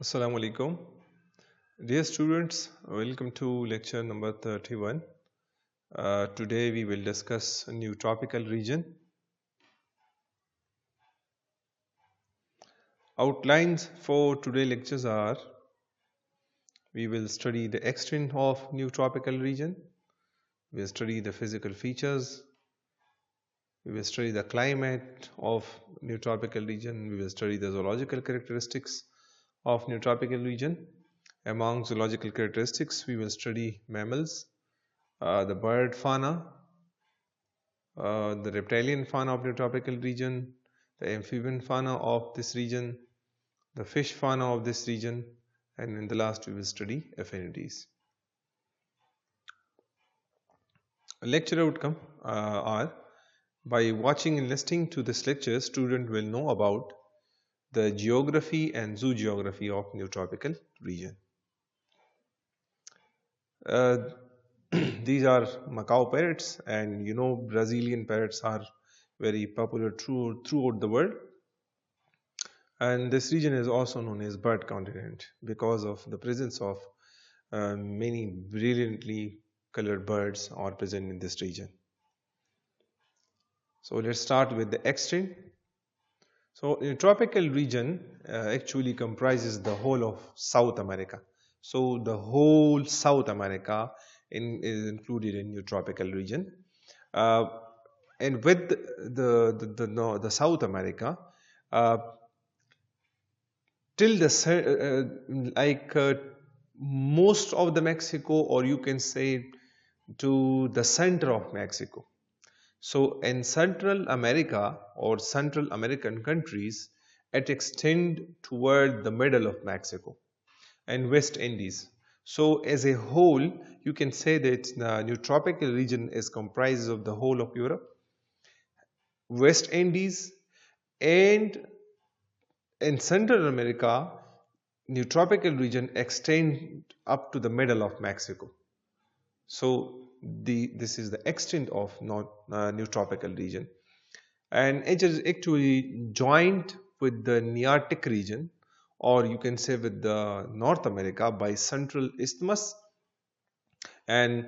Assalamu alaikum. Dear students, welcome to lecture number 31. Today we will discuss a new tropical region. Outlines for today's lectures are: we will study the extent of new tropical region, we will study the physical features, we will study the climate of new tropical region, we will study the zoological characteristics of new tropical region. Among zoological characteristics, we will study mammals, the bird fauna, the reptilian fauna of the tropical region, the amphibian fauna of this region, the fish fauna of this region, and in the last we will study affinities. Lecture outcome are: by watching and listening to this lecture, student will know about the geography and zoogeography of new tropical region. Uh, these are macaw parrots, and you know Brazilian parrots are very popular throughout the world. And this region is also known as bird continent because of the presence of many brilliantly colored birds are present in this region. So let's start with the extent. So a tropical region actually comprises the whole of South America. So the whole South America is included in your tropical region. Uh, and with the South America, uh, till the most of the Mexico, or you can say to the center of Mexico. So in Central America or Central American countries, it extend toward the middle of Mexico and West Indies. So as a whole, you can say that the new tropical region is comprised of the whole of Europe, West Indies, and in Central America, new tropical region extend up to the middle of Mexico. So this is the extent of new tropical region, and it is actually joined with the Nearctic region, or you can say with the North America by Central Isthmus. And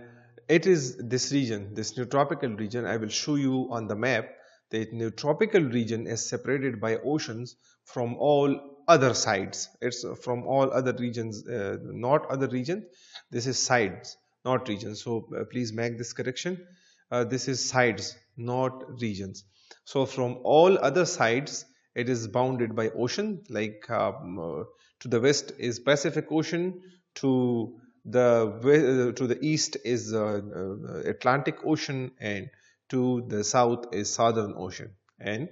it is this region, this new tropical region, I will show you on the map. The new tropical region is separated by oceans from all other sides. It's from all other regions, not other regions. This is sides, not regions. So please make this correction. This is sides, not regions. So from all other sides, it is bounded by ocean. To the west is Pacific Ocean, to the east is Atlantic Ocean, and to the south is Southern Ocean, and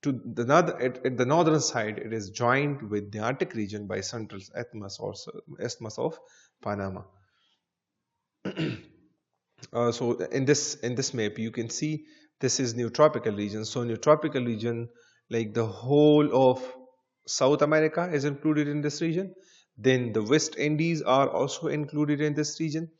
at the northern side it is joined with the Arctic region by Central Isthmus or Isthmus of Panama. So in this map you can see this is new tropical region. So new tropical region, like the whole of South America is included in this region. Then the West Indies are also included in this region,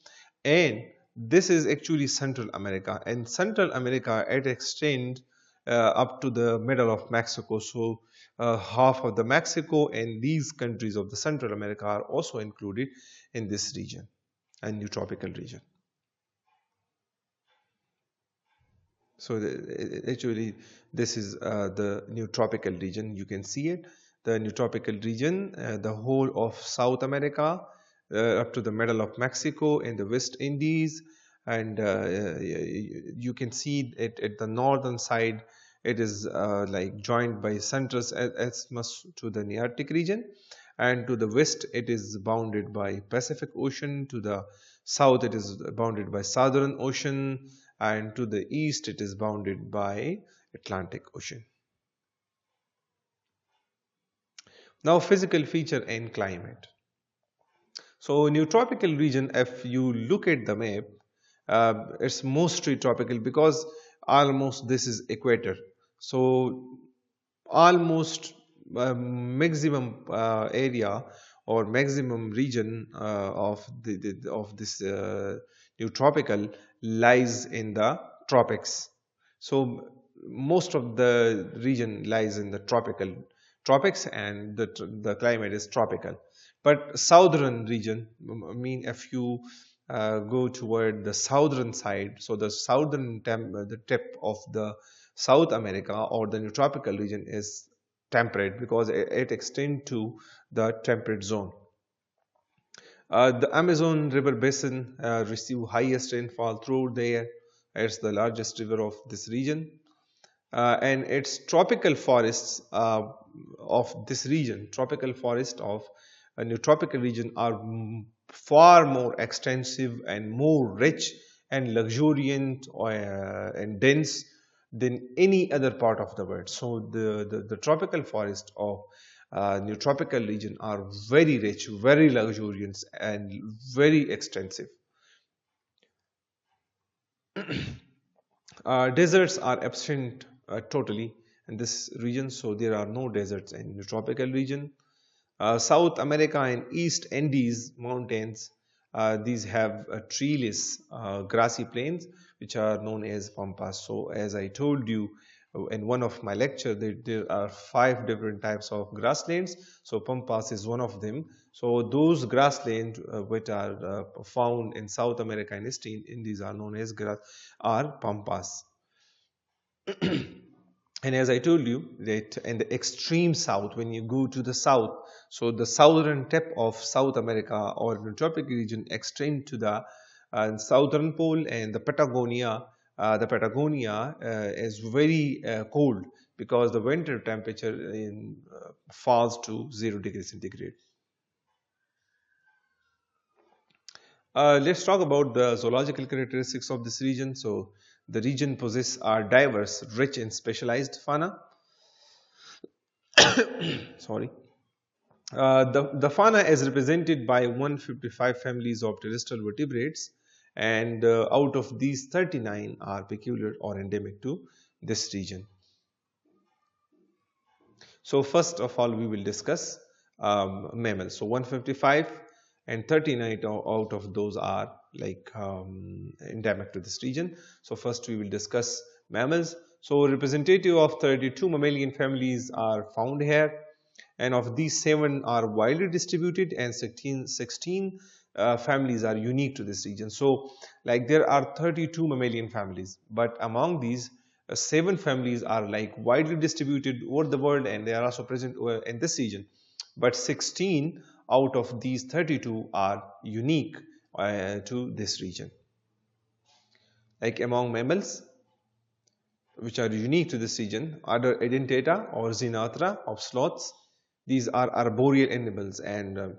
and this is actually Central America. And Central America it extends up to the middle of Mexico. So half of the Mexico and these countries of the Central America are also included in this region and new tropical region. So actually, this is the new tropical region. You can see it. The new tropical region, the whole of South America, up to the middle of Mexico and the West Indies, and you can see it at the northern side. It is like joined by Central Isthmus to the Nearctic region, and to the west it is bounded by Pacific Ocean. To the south it is bounded by Southern Ocean, and to the east it is bounded by Atlantic Ocean. Now physical feature and climate. So new tropical region, if you look at the map, it's mostly tropical because almost this is equator. So almost maximum area or maximum region of this new tropical lies in the tropics. So most of the region lies in the tropics, and the climate is tropical. But southern region, I mean, if you go toward the southern side, so the the tip of the South America or the neotropical region is temperate because it extends to the temperate zone. The Amazon River basin receive highest rainfall throughout the year. It's the largest river of this region, and its tropical forests of this region, tropical forest of a neotropical region, are far more extensive and more rich and luxuriant and dense than any other part of the world. So the tropical forest of neotropical region are very rich, very luxuriant, and very extensive. Deserts are absent totally in this region, so there are no deserts in the tropical region. South America and East Andes mountains, these have treeless grassy plains which are known as pampas. So as I told you in one of my lecture, there are five different types of grasslands. So pampas is one of them. So those grasslands which are found in South America and East Indies are known as are pampas. And as I told you that in the extreme south, when you go to the south, so the southern tip of South America or the tropical region extend to the southern pole, and the Patagonia is very cold because the winter temperature falls to 0 degrees centigrade. Let's talk about the zoological characteristics of this region. So the region possesses a diverse, rich and specialized fauna. Sorry. The fauna is represented by 155 families of terrestrial vertebrates, and out of these 39 are peculiar or endemic to this region. So first of all, we will discuss mammals. So 155 and 39 out of those are like endemic to this region. So first we will discuss mammals. So representative of 32 mammalian families are found here, and of these 7 are widely distributed and 16 families are unique to this region. So like there are 32 mammalian families, but among these 7 families are like widely distributed over the world and they are also present in this region, but 16 out of these 32 are unique to this region. Like among mammals which are unique to this region, Order Edentata or Xenarthra of sloths. These are arboreal animals, and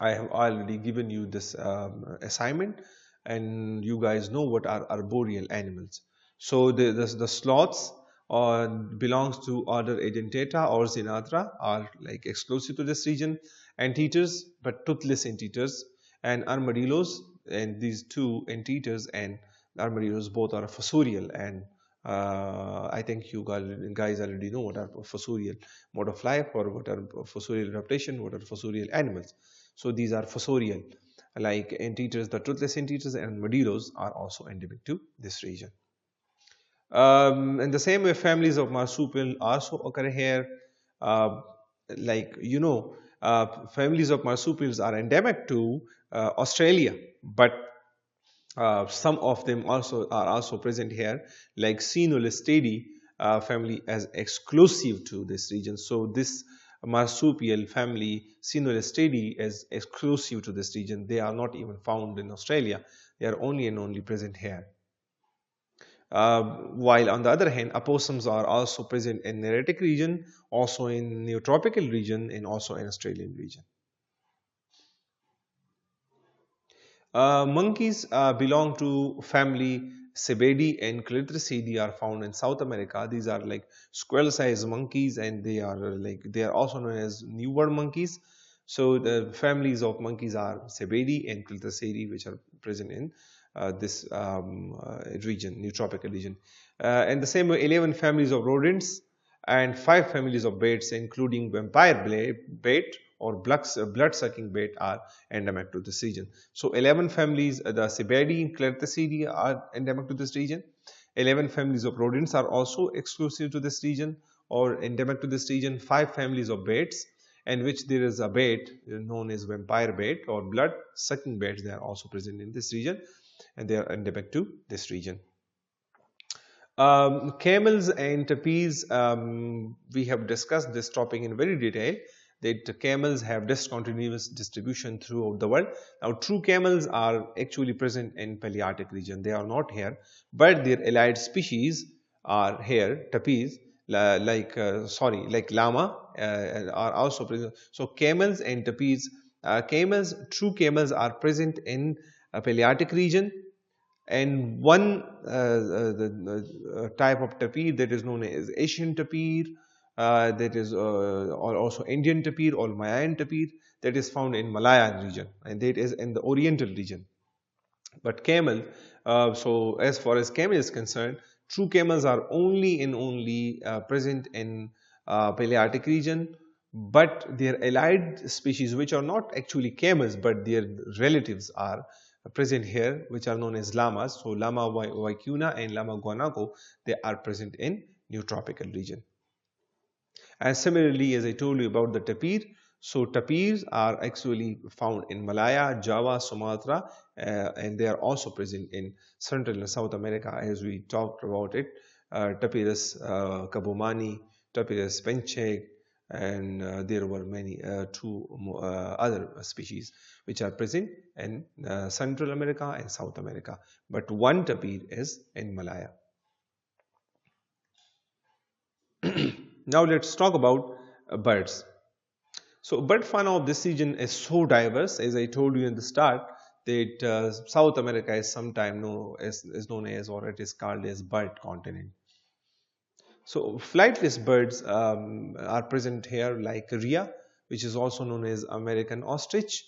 I have already given you this assignment, and you guys know what are arboreal animals. So the sloths belongs to order Edentata or Xenarthra, are like exclusive to this region. Anteaters, but toothless anteaters, and armadillos, and these two anteaters and armadillos both are fossorial, and I think you guys already know what are fossorial mode of life, or what are fossorial adaptation, what are fossorial animals. So these are fossorial, like anteaters, the toothless anteaters and armadillos are also endemic to this region. In the same way, families of marsupial also occur here. Uh, like you know, families of marsupials are endemic to Australia, but some of them also are also present here, like Caenolestidae family as exclusive to this region. So this marsupial family Caenolestidae is exclusive to this region. They are not even found in Australia. They are only and only present here. While on the other hand, opossums are also present in Nearctic region, also in Neotropical region, and also in Australian region. Monkeys belong to family Cebidae, and Callitrachidae are found in South America. These are like squirrel-sized monkeys, and they are also known as newborn monkeys. So the families of monkeys are Cebidae and Callitrachidae, which are present in this region, Neotropical region. And the same way, 11 families of rodents and 5 families of bats, including vampire bat or blood-sucking bat, are endemic to this region. So 11 families, the Cebidae and Callitrachidae are endemic to this region. 11 families of rodents are also exclusive to this region or endemic to this region. 5 families of bats and which there is a bat known as vampire bat or blood sucking bats. They are also present in this region, and they are endemic to this region. Camels and tapirs, we have discussed this topic in very detail, that camels have discontinuous distribution throughout the world. Now, true camels are actually present in Palearctic region. They are not here, but their allied species are here, tapirs, like llama, are also present. So, camels and tapirs, true camels are present in Palearctic region, and one type of tapir that is known as Asian tapir, that is or also Indian tapir or Malayan tapir, that is found in Malayan region, and that is in the Oriental region. But camel, so as far as camel is concerned, true camels are only present in Palearctic region, but their allied species, which are not actually camels but their relatives, are present here, which are known as llamas. So Llama vicuna and Llama guanaco, they are present in Neotropical region. And similarly, as I told you about the tapir, so tapirs are actually found in Malaya, Java, Sumatra, and they are also present in Central and South America, as we talked about it. Tapirus kabumani, Tapirus penchek, and there were many two other species which are present in Central America and South America. But one tapir is in Malaya. Now let's talk about birds. So bird fauna of this region is so diverse, as I told you in the start, that South America is sometimes known as, or it is called as, bird continent. So flightless birds are present here, like rhea, which is also known as American ostrich,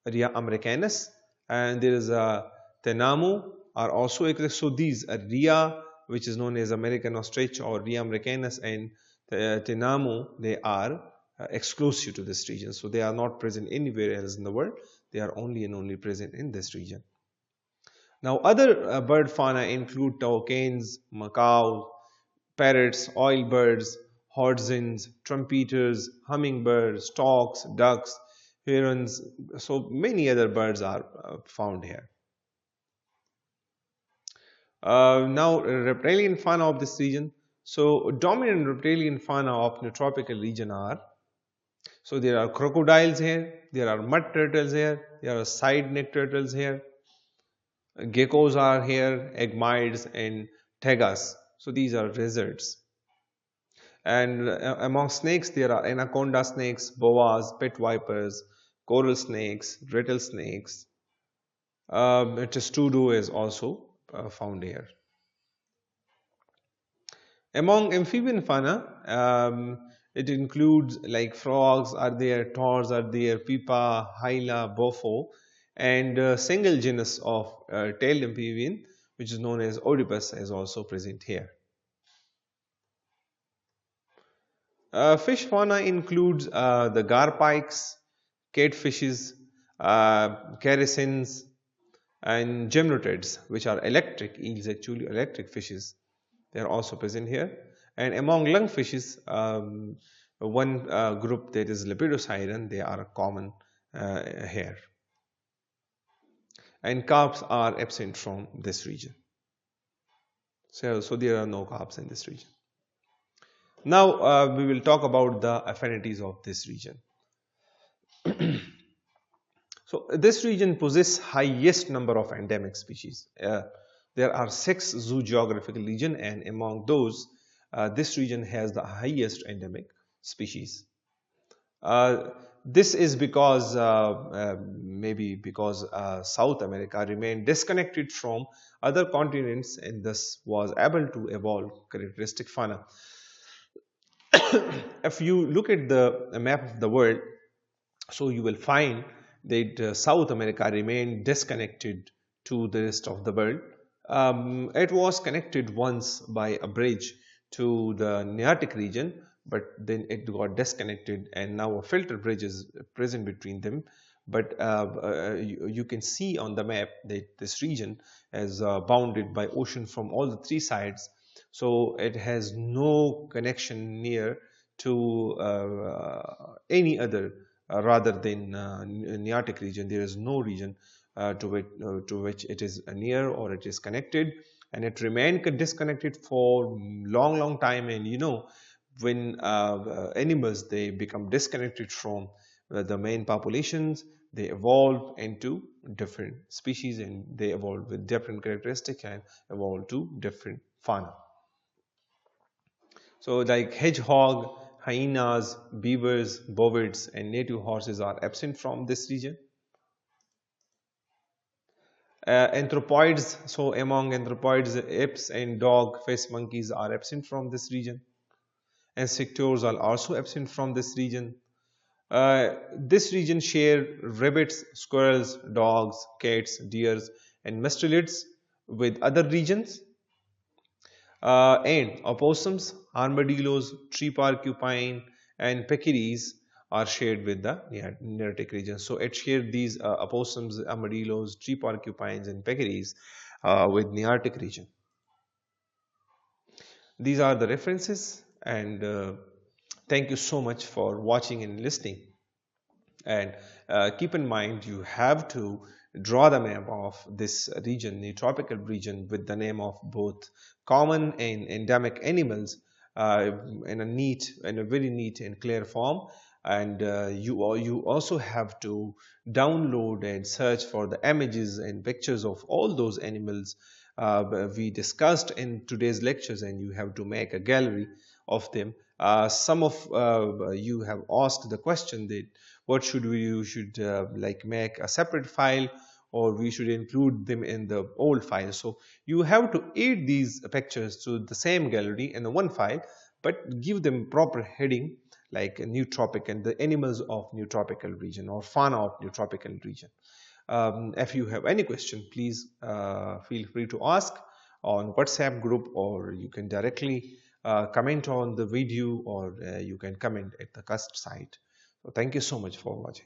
Rhea americanus, and there is a tenamu are also exist. So these are rhea, which is known as American ostrich or Rhea americanus, and tenamu, they are exclusive to this region. So they are not present anywhere else in the world. They are only and only present in this region. Now other bird fauna include toucans, macaws, parrots, oilbirds, hodzins, trumpeters, hummingbirds, storks, ducks, herons. So many other birds are found here. Now reptilian fauna of this region. So dominant reptilian fauna of Neotropical region are, so there are crocodiles here, there are mud turtles here, there are side neck turtles here, geckos are here, egmites and tegas. So these are lizards. And among snakes, there are anaconda snakes, boas, pit vipers, coral snakes, rattlesnakes. Testudo is also found here. Among amphibian fauna, it includes like frogs are there, taurs are there, pipa, hyla, bofo, and a single genus of tailed amphibian, which is known as Oedipus, is also present here. Fish fauna includes the garpikes, catfishes, characins, and gymnotids, which are electric eels, actually electric fishes. They are also present here. And among lungfishes, one group, that is Lepidosiren, they are common here. And carps are absent from this region. So there are no carps in this region. Now we will talk about the affinities of this region. So this region possesses highest number of endemic species. There are 6 zoogeographical regions, and among those, this region has the highest endemic species. This is because maybe because South America remained disconnected from other continents and thus was able to evolve characteristic fauna. If you look at the map of the world, so you will find that South America remained disconnected to the rest of the world. It was connected once by a bridge to the Nearctic region, but then it got disconnected, and now a filter bridge is present between them. But you can see on the map that this region is bounded by ocean from all the 3 sides, so it has no connection near to any other rather than Nearctic region. There is no region to which it is near or it is connected, and it remained disconnected for long time. And when animals, they become disconnected from the main populations, they evolve into different species, and they evolve with different characteristics and evolve to different fauna. So like hedgehog, hyenas, beavers, bovids, and native horses are absent from this region. Anthropoids, so among anthropoids, apes and dog face monkeys are absent from this region. Insectoids are also absent from this region. This region share rabbits, squirrels, dogs, cats, deers, and mustelids with other regions. And opossums, armadillos, tree porcupine, and peccaries are shared with the Nearctic region. So it shared these opossums, armadillos, tree porcupines, and peccaries with Nearctic region. These are the references, and thank you so much for watching and listening. And keep in mind, you have to draw the map of this region, the tropical region, with the name of both common and endemic animals in a very neat and clear form. And you also have to download and search for the images and pictures of all those animals we discussed in today's lectures, and you have to make a gallery of them. Some of you have asked the question that what should we you should like make a separate file, or we should include them in the old file. So you have to add these pictures to the same gallery in the one file, but give them proper heading like a new tropic and the animals of new tropical region or fauna of new tropical region. If you have any question, please feel free to ask on WhatsApp group, or you can directly comment on the video, or you can comment at the cast site. So thank you so much for watching.